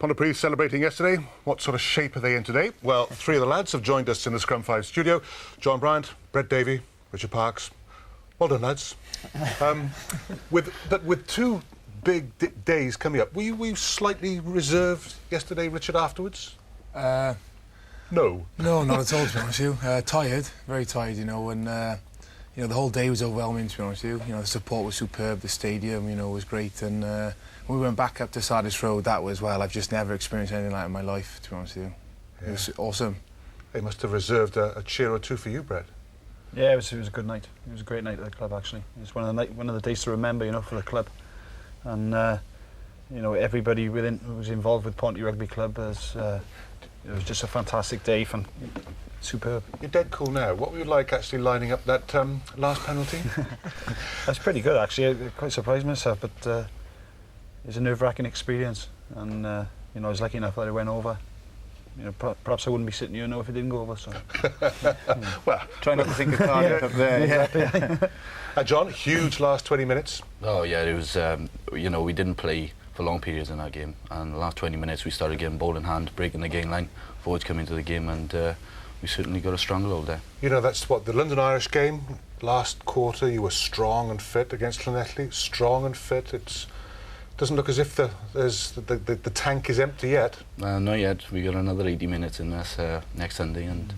Pontypridd celebrating yesterday. What sort of shape are they in today? Well, three of the lads have joined us in the Scrum 5 studio. John Bryant, Brett Davey, Richard Parks. Well done, lads. With two big days coming up, were you slightly reserved yesterday, Richard, afterwards? No. No, not at all, to be honest with you. Tired, very tired, and the whole day was overwhelming, to be honest with you. The support was superb, the stadium, was great, and when we went back up to Sardis Road, that was, I've just never experienced anything like that in my life, to be honest with you. Yeah. It was awesome. They must have reserved a cheer or two for you, Brett. Yeah, it was a good night. It was a great night at the club, actually. It was one of the days to remember, for the club. And everybody who was involved with Ponty Rugby Club it was just a fantastic day, superb. You're dead cool now. What were you like actually lining up that last penalty? That's pretty good, actually. I quite surprised myself, but it was a nerve-wracking experience, and I was lucky enough that it went over. Perhaps I wouldn't be sitting here now if it didn't go over. So, well, try not to think of Cardiff up there. Yeah. John, huge last 20 minutes. Oh yeah, it was. We didn't play for long periods in that game, and the last 20 minutes we started getting ball in hand, breaking the gain line, forwards coming into the game, and we certainly got a stranglehold there. That's what the London Irish game last quarter. You were strong and fit against Llanelli. Strong and fit. It doesn't look as if the tank is empty yet. Not yet. We got another 80 minutes in us next Sunday, and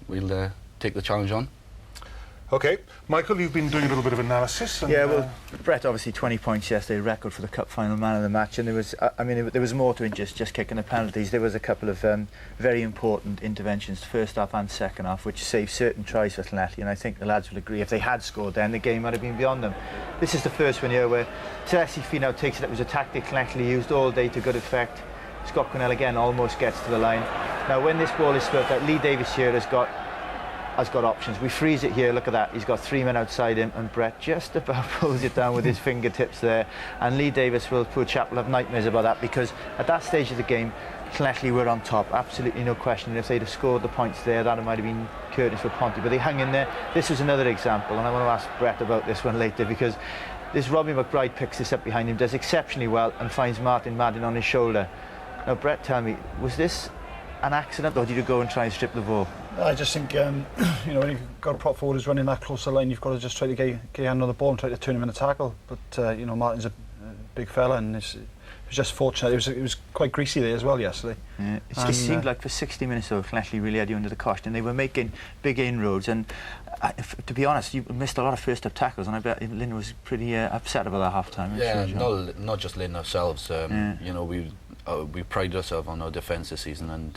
we'll take the challenge on. OK. Michael, you've been doing a little bit of analysis. And, yeah, well, Brett, obviously 20 points yesterday, record for the cup final man of the match, and there was, there was more to it just kicking the penalties. There was a couple of very important interventions, first half and second half, which saved certain tries for Llanelli, and I think the lads will agree, if they had scored then, the game might have been beyond them. This is the first one here where Celeste Finau takes it. It was a tactic Llanelli used all day to good effect. Scott Quinnell again almost gets to the line. Now when this ball is swept out, Lee Davis here has got options. We freeze it here, look at that. He's got three men outside him, and Brett just about pulls it down with his fingertips there. And Lee Davis, poor chap, will have nightmares about that, because at that stage of the game, Llanelli were on top, absolutely no question. And if they'd have scored the points there, that might have been curtains for Ponty, but they hung in there. This was another example, and I want to ask Brett about this one later, because this Robbie McBride picks this up behind him, does exceptionally well, and finds Martin Madden on his shoulder. Now, Brett, tell me, was this an accident, or did you go and try and strip the ball? I just think, when you've got a prop forward who's running that close to the line, you've got to just try to get your hand on the ball and try to turn him in a tackle. But, Martin's a big fella, and it was just fortunate. It was quite greasy there as well yesterday. Yeah, it seemed like for 60 minutes, though, Llanelli really had you under the cosh, and they were making big inroads. And to be honest, you missed a lot of first-up tackles, and I bet Lynn was pretty upset about that half-time. Yeah, sure, not just Lynn ourselves. We pride ourselves on our defence this season, and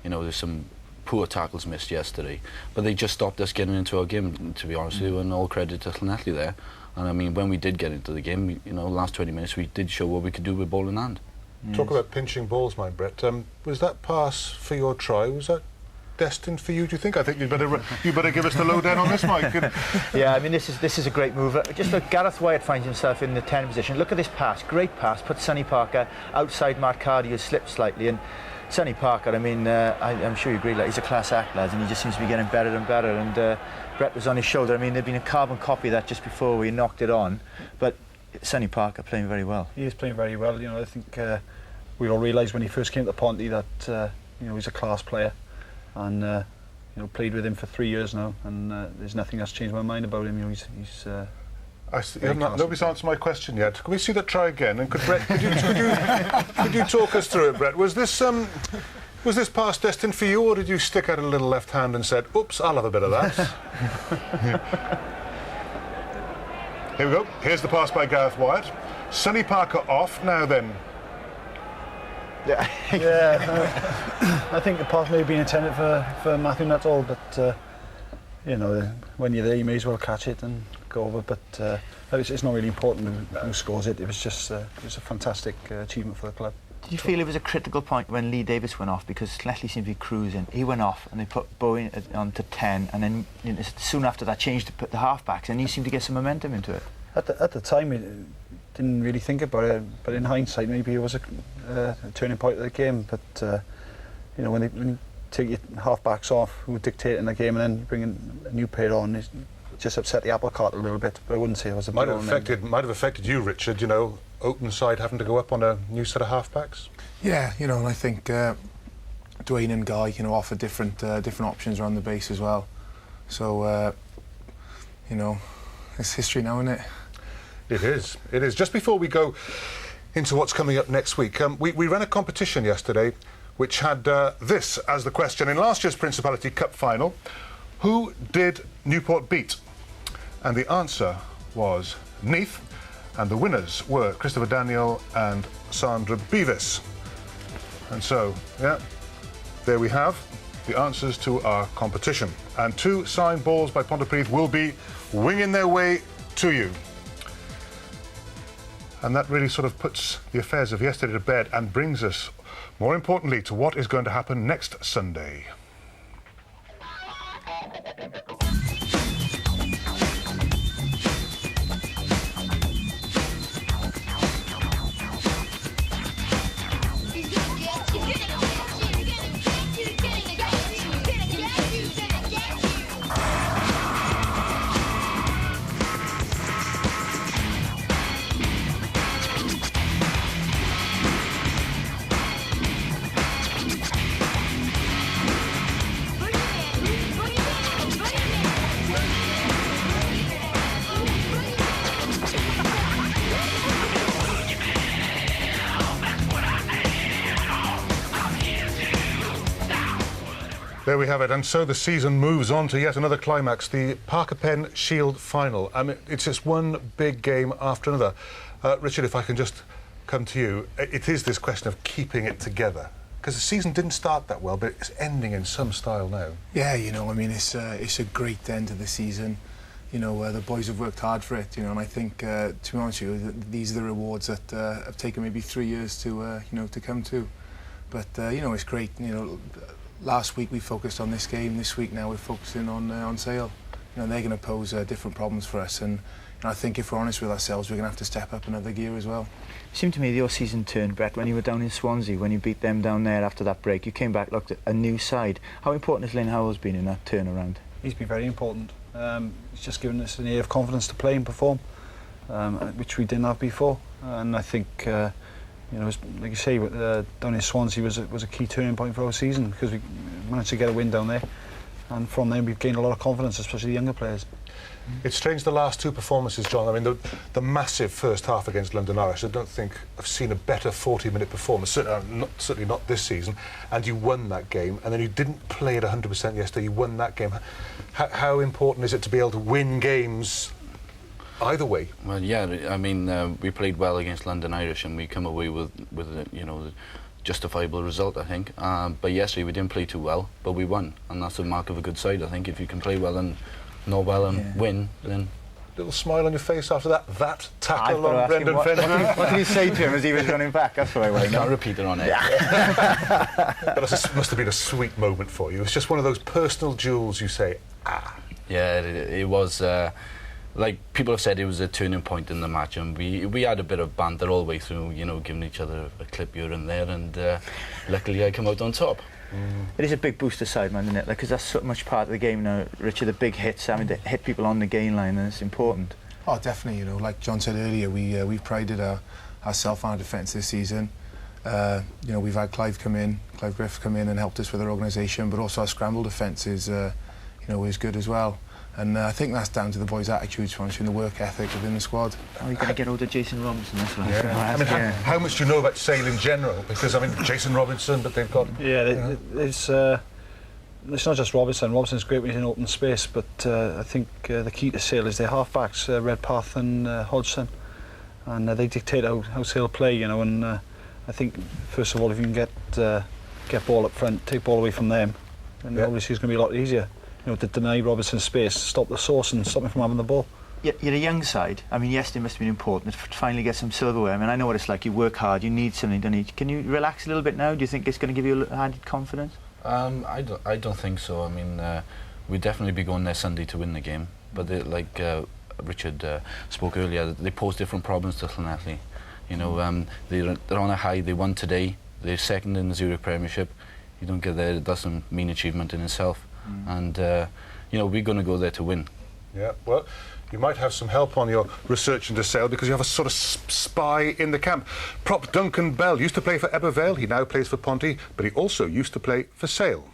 there's some poor tackles missed yesterday, but they just stopped us getting into our game, to be honest with you, and all credit to Llanelli there. And when we did get into the game, last 20 minutes, we did show what we could do with ball in hand. Yes. Talk about pinching balls, my Brett. Was that pass for your try? Was that destined for you, do you think? I think you better give us the lowdown on this, Mike. Yeah, this is a great move. Just look, Gareth Wyatt finds himself in the 10 position. Look at this pass, great pass. Put Sonny Parker outside Mark Cardy, who slipped slightly, and Sonny Parker, I'm sure you agree, he's a class act, lads, and he just seems to be getting better and better. And Brett was on his shoulder. There'd been a carbon copy of that just before we knocked it on, but Sonny Parker playing very well. He is playing very well. I think we all realised when he first came to Ponty that he's a class player, and played with him for 3 years now, and there's nothing that's changed my mind about him. He's nobody's answered my question yet. Can we see that try again? And could you talk us through it, Brett? Was this pass destined for you, or did you stick out a little left hand and said, "Oops, I'll have a bit of that"? Here we go. Here's the pass by Gareth Wyatt. Sonny Parker off. Now then. Yeah. I think the pass may have been intended for Matthew Nuttall, but when you're there, you may as well catch it and go over. But it's not really important who scores it. It was just a fantastic achievement for the club. Did you feel it was a critical point when Lee Davis went off, because Llanelli seemed to be cruising? He went off and they put Bowen on to 10, and then soon after that changed to put the half-backs, and he seemed to get some momentum into it. At the time, it didn't really think about it, but in hindsight, maybe it was a turning point of the game. But when you take your half-backs off, who dictate in the game, and then you bring in a new pair on, it just upset the apple cart a little bit. But I wouldn't say it was a might have affected you, Richard. Open side having to go up on a new set of half-backs? Yeah, you know, and I think Dwayne and Guy, you know, offer different options around the base as well. So, you know, it's history now, isn't it? It is. It is. Just before we go into what's coming up next week, we ran a competition yesterday which had this as the question. In last year's Principality Cup final, who did Newport beat? And the answer was Neath, and the winners were Christopher Daniel and Sandra Beavis. And so, yeah, there we have the answers to our competition. And 2 signed balls by Pontypridd will be winging their way to you. And that really sort of puts the affairs of yesterday to bed and brings us, more importantly, to what is going to happen next Sunday. There we have it, and so the season moves on to yet another climax, the Parker Pen Shield Final. I mean, it's just one big game after another. Richard, if I can just come to you, it is this question of keeping it together, because the season didn't start that well, but it's ending in some style now. Yeah, you know, I mean, it's a great end to the season. You know, the boys have worked hard for it, you know, and I think, to be honest with you, these are the rewards that have taken maybe 3 years to, you know, to come to. But, you know, it's great, you know. Last week we focused on this game. This week now we're focusing on Sale. You know, they're going to pose different problems for us, and I think if we're honest with ourselves, we're going to have to step up another gear as well. It seemed to me your season turned, Brett, when you were down in Swansea, when you beat them down there after that break. You came back, looked at a new side. How important has Lynn Howell's been in that turnaround? He's been very important. He's just given us an air of confidence to play and perform, which we didn't have before. And I think, you know, like you say, down in Swansea was a key turning point for our season, because we managed to get a win down there, and from there we've gained a lot of confidence, especially the younger players. It's strange, the last 2 performances, John. I mean, the massive first half against London Irish, I don't think I've seen a better 40-minute performance, certainly not this season, and you won that game, and then you didn't play at 100% yesterday, you won that game. How important is it to be able to win games either way? Well, yeah, I mean, we played well against London Irish, and we come away with you know, the justifiable result, I think. But yesterday we didn't play too well, but we won, and that's a mark of a good side, I think. If you can play well and know well and win, then... Little smile on your face after that tackle on Brendan Fenton. What did he say to him as he was running back? That's what I want to know. Can't repeat it on it. But it must have been a sweet moment for you. It's just one of those personal jewels you say, ah. Yeah, it was... like people have said, it was a turning point in the match, and we had a bit of banter all the way through, you know, giving each other a clip here and there, and luckily I come out on top. It is a big booster side, man, isn't it? Like, because that's so much part of the game now, Richard. The big hits, I mean, to hit people on the gain line, and it's important. Oh, definitely. You know, like John said earlier, we've prided ourselves on our defence this season. You know, we've had Clive Griff come in and helped us with our organisation, but also our scramble defence is, you know, is good as well. And I think that's down to the boys' attitudes, and the work ethic within the squad. Are you going to get hold of Jason Robinson this one? Yeah. I mean, how much do you know about Sale in general? Because, I mean, Jason Robinson, but they've got... Yeah, it's not just Robinson. Robinson's great when he's in open space, but I think the key to Sale is their half-backs, Redpath and Hodgson. And they dictate how Sale play, you know, and I think, first of all, if you can get ball up front, take ball away from them, then obviously it's going to be a lot easier. You know, to deny Robinson space, stop the source and stop him from having the ball. You're a young side. I mean, yesterday must have been important to finally get some silverware. I mean, I know what it's like. You work hard, you need something, don't you? Can you relax a little bit now? Do you think it's going to give you added confidence? I don't think so. I mean, we'd definitely be going there Sunday to win the game. But like Richard spoke earlier, they pose different problems to Llanelli. You know, they're on a high. They won today. They're second in the Zurich Premiership. You don't get there, it doesn't mean achievement in itself. And, you know, we're going to go there to win. Yeah, well, You might have some help on your research into Sale because you have a sort of spy in the camp. Prop Duncan Bell used to play for Ebbw Vale. He now plays for Ponty, but he also used to play for Sale.